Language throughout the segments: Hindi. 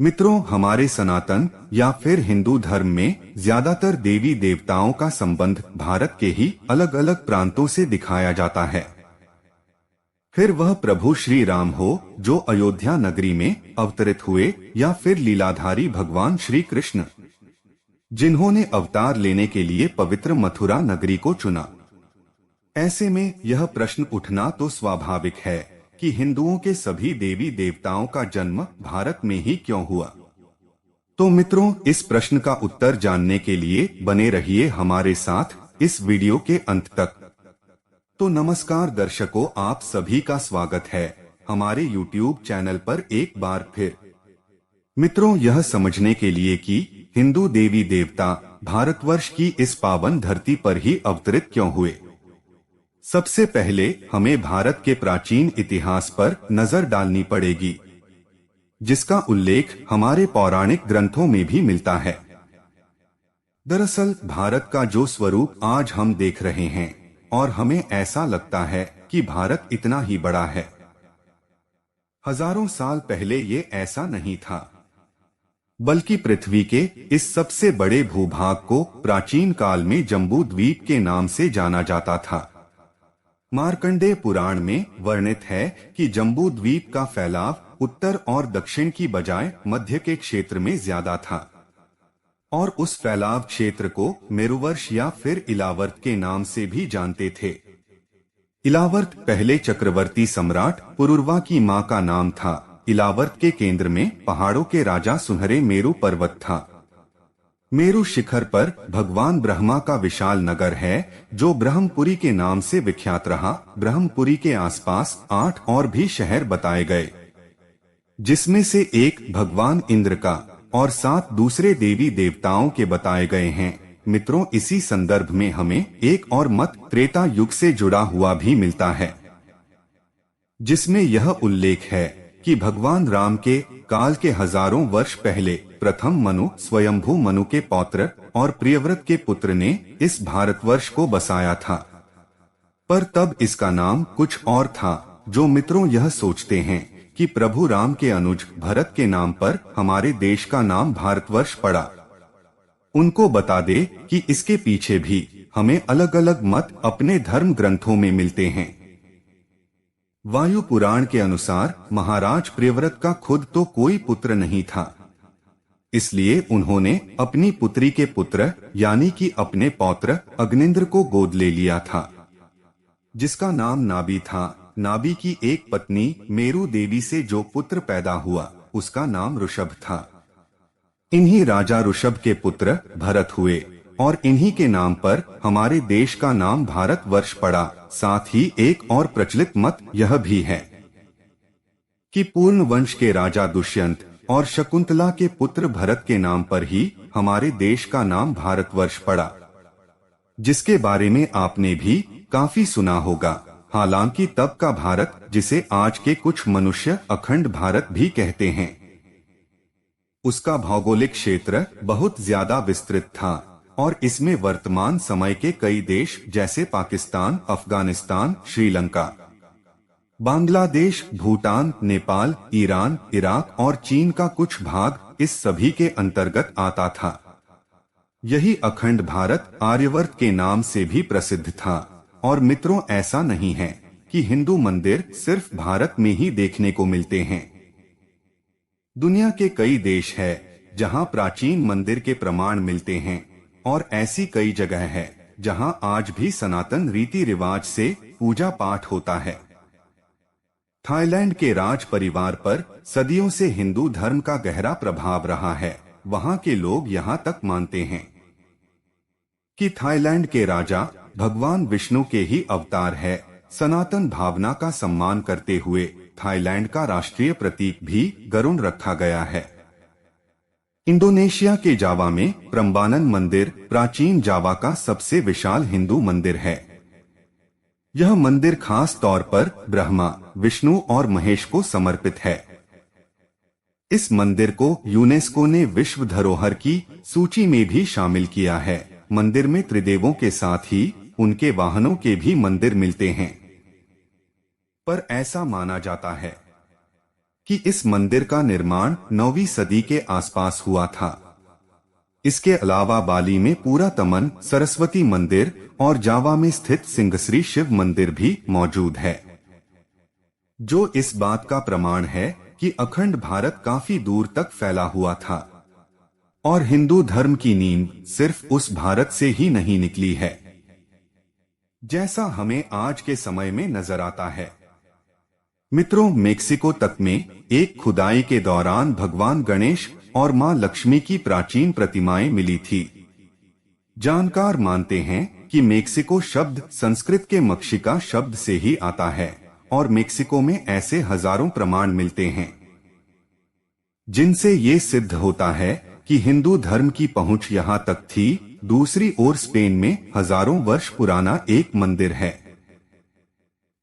मित्रों, हमारे सनातन या फिर हिंदू धर्म में ज्यादातर देवी देवताओं का संबंध भारत के ही अलग अलग प्रांतों से दिखाया जाता है। फिर वह प्रभु श्री राम हो जो अयोध्या नगरी में अवतरित हुए, या फिर लीलाधारी भगवान श्री कृष्ण जिन्होंने अवतार लेने के लिए पवित्र मथुरा नगरी को चुना। ऐसे में यह प्रश्न उठना तो स्वाभाविक है कि हिंदुओं के सभी देवी देवताओं का जन्म भारत में ही क्यों हुआ। तो मित्रों, इस प्रश्न का उत्तर जानने के लिए बने रहिए हमारे साथ इस वीडियो के अंत तक। तो नमस्कार दर्शकों, आप सभी का स्वागत है हमारे YouTube चैनल पर एक बार फिर। मित्रों, यह समझने के लिए कि हिंदू देवी देवता भारतवर्ष की इस पावन धरती पर ही अवतरित क्यों हुए, सबसे पहले हमें भारत के प्राचीन इतिहास पर नजर डालनी पड़ेगी, जिसका उल्लेख हमारे पौराणिक ग्रंथों में भी मिलता है। दरअसल भारत का जो स्वरूप आज हम देख रहे हैं और हमें ऐसा लगता है कि भारत इतना ही बड़ा है, हजारों साल पहले ये ऐसा नहीं था, बल्कि पृथ्वी के इस सबसे बड़े भूभाग को प्राचीन काल में जम्बू द्वीप के नाम से जाना जाता था। मार्कंडेय पुराण में वर्णित है कि जम्बू द्वीप का फैलाव उत्तर और दक्षिण की बजाय मध्य के क्षेत्र में ज्यादा था, और उस फैलाव क्षेत्र को मेरुवर्ष या फिर इलावर्त के नाम से भी जानते थे। इलावर्त पहले चक्रवर्ती सम्राट पुरुरवा की मां का नाम था। इलावर्त के केंद्र में पहाड़ों के राजा सुनहरे मेरु पर्वत था। मेरु शिखर पर भगवान ब्रह्मा का विशाल नगर है जो ब्रह्मपुरी के नाम से विख्यात रहा। ब्रह्मपुरी के आसपास 8 और भी शहर बताए गए, जिसमें से एक भगवान इंद्र का और 7 दूसरे देवी देवताओं के बताए गए हैं। मित्रों, इसी संदर्भ में हमें एक और मत त्रेता युग से जुड़ा हुआ भी मिलता है, जिसमें यह उल्लेख है कि भगवान राम के काल के हजारों वर्ष पहले प्रथम मनु स्वयंभू मनु के पौत्र और प्रियव्रत के पुत्र ने इस भारतवर्ष को बसाया था, पर तब इसका नाम कुछ और था। जो मित्रों यह सोचते हैं कि प्रभु राम के अनुज भरत के नाम पर हमारे देश का नाम भारतवर्ष पड़ा, उनको बता दे कि इसके पीछे भी हमें अलग अलग मत अपने धर्म ग्रंथों में मिलते हैं। वायु पुराण के अनुसार महाराज प्रियव्रत का खुद तो कोई पुत्र नहीं था, इसलिए उन्होंने अपनी पुत्री के पुत्र यानी कि अपने पौत्र अग्निंद्र को गोद ले लिया था, जिसका नाम नाभि था। नाभि की एक पत्नी मेरु देवी से जो पुत्र पैदा हुआ उसका नाम ऋषभ था। इन्हीं राजा ऋषभ के पुत्र भरत हुए और इन्हीं के नाम पर हमारे देश का नाम भारतवर्ष पड़ा। साथ ही एक और प्रचलित मत यह भी है कि पूर्ण वंश के राजा दुष्यंत और शकुंतला के पुत्र भरत के नाम पर ही हमारे देश का नाम भारतवर्ष पड़ा, जिसके बारे में आपने भी काफी सुना होगा। हालांकि तब का भारत, जिसे आज के कुछ मनुष्य अखंड भारत भी कहते हैं, उसका भौगोलिक क्षेत्र बहुत ज्यादा विस्तृत था और इसमें वर्तमान समय के कई देश जैसे पाकिस्तान, अफगानिस्तान, श्रीलंका, बांग्लादेश, भूटान, नेपाल, ईरान, इराक और चीन का कुछ भाग इस सभी के अंतर्गत आता था। यही अखंड भारत आर्यवर्त के नाम से भी प्रसिद्ध था। और मित्रों, ऐसा नहीं है कि हिंदू मंदिर सिर्फ भारत में ही देखने को मिलते हैं। दुनिया के कई देश है जहां प्राचीन मंदिर के प्रमाण मिलते हैं, और ऐसी कई जगह है जहां आज भी सनातन रीति रिवाज से पूजा पाठ होता है। थाईलैंड के राज परिवार पर सदियों से हिंदू धर्म का गहरा प्रभाव रहा है। वहां के लोग यहां तक मानते हैं कि थाईलैंड के राजा भगवान विष्णु के ही अवतार है। सनातन भावना का सम्मान करते हुए थाईलैंड का राष्ट्रीय प्रतीक भी गरुड़ रखा गया है। इंडोनेशिया के जावा में प्रम्बानन मंदिर प्राचीन जावा का सबसे विशाल हिंदू मंदिर है। यह मंदिर खास तौर पर ब्रह्मा, विष्णु और महेश को समर्पित है। इस मंदिर को यूनेस्को ने विश्व धरोहर की सूची में भी शामिल किया है। मंदिर में त्रिदेवों के साथ ही उनके वाहनों के भी मंदिर मिलते हैं, पर ऐसा माना जाता है कि इस मंदिर का निर्माण 9वीं सदी के आसपास हुआ था। इसके अलावा बाली में पूरा तमन सरस्वती मंदिर और जावा में स्थित सिंहश्री शिव मंदिर भी मौजूद है, जो इस बात का प्रमाण है कि अखंड भारत काफी दूर तक फैला हुआ था और हिंदू धर्म की नींव सिर्फ उस भारत से ही नहीं निकली है, जैसा हमें आज के समय में नजर आता है। मित्रों, मेक्सिको तक में एक खुदाई के दौरान भगवान गणेश और मां लक्ष्मी की प्राचीन प्रतिमाएं मिली थी। जानकार मानते हैं कि मेक्सिको शब्द संस्कृत के मक्षिका शब्द से ही आता है और मेक्सिको में ऐसे हजारों प्रमाण मिलते हैं जिनसे ये सिद्ध होता है कि हिंदू धर्म की पहुंच यहाँ तक थी। दूसरी ओर स्पेन में हजारों वर्ष पुराना एक मंदिर है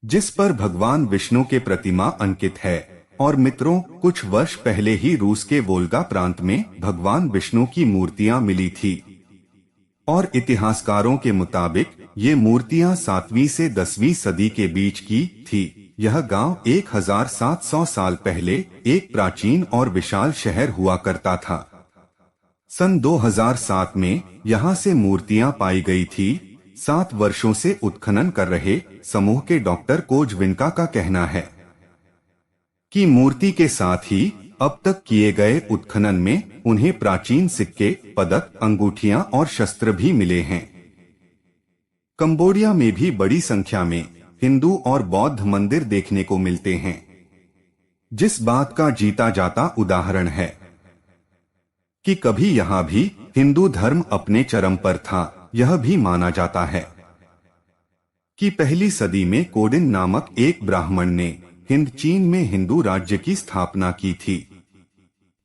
जिस पर भगवान विष्णु के प्रतिमा अंकित है। और मित्रों, कुछ वर्ष पहले ही रूस के वोल्गा प्रांत में भगवान विष्णु की मूर्तियां मिली थी और इतिहासकारों के मुताबिक ये मूर्तियां 7वीं से 10वीं सदी के बीच की थी। यह गांव 1700 साल पहले एक प्राचीन और विशाल शहर हुआ करता था। सन 2007 में यहां से मूर्तियां पाई गई थी। 7 वर्षों से उत्खनन कर रहे समूह के डॉक्टर कोजविनका का कहना है कि मूर्ति के साथ ही अब तक किए गए उत्खनन में उन्हें प्राचीन सिक्के, पदक, अंगूठियां और शस्त्र भी मिले हैं। कंबोडिया में भी बड़ी संख्या में हिंदू और बौद्ध मंदिर देखने को मिलते हैं, जिस बात का जीता जाता उदाहरण है कि कभी यहाँ भी हिंदू धर्म अपने चरम पर था। यह भी माना जाता है कि पहली सदी में कोडिन नामक एक ब्राह्मण ने हिंद चीन में हिंदू राज्य की स्थापना की थी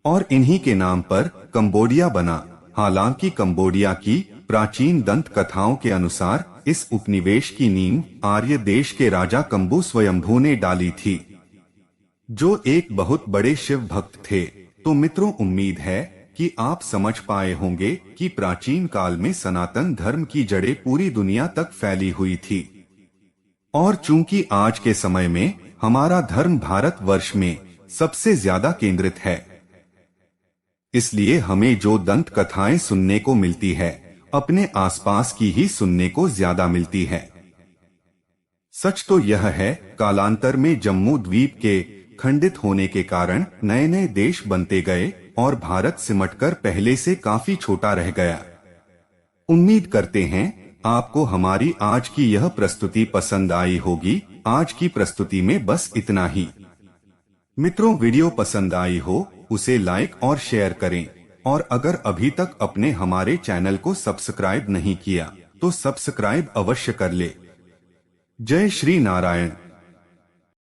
और इन्हीं के नाम पर कंबोडिया बना। हालांकि कंबोडिया की प्राचीन दंत कथाओं के अनुसार इस उपनिवेश की नींव आर्य देश के राजा कंबू स्वयंभू ने डाली थी, जो एक बहुत बड़े शिव भक्त थे। तो मित्रों, उम्मीद है कि आप समझ पाए होंगे कि प्राचीन काल में सनातन धर्म की जड़ें पूरी दुनिया तक फैली हुई थी और चूंकि आज के समय में हमारा धर्म भारतवर्ष में सबसे ज्यादा केंद्रित है, इसलिए हमें जो दंत कथाएं सुनने को मिलती है, अपने आसपास की ही सुनने को ज्यादा मिलती है। सच तो यह है, कालांतर में जम्मू द्वीप के खंडित होने के कारण नए नए देश बनते गए और भारत सिमटकर पहले से काफी छोटा रह गया। उम्मीद करते हैं आपको हमारी आज की यह प्रस्तुति पसंद आई होगी। आज की प्रस्तुति में बस इतना ही। मित्रों, वीडियो पसंद आई हो उसे लाइक और शेयर करें और अगर अभी तक अपने हमारे चैनल को सब्सक्राइब नहीं किया तो सब्सक्राइब अवश्य कर ले। जय श्री नारायण।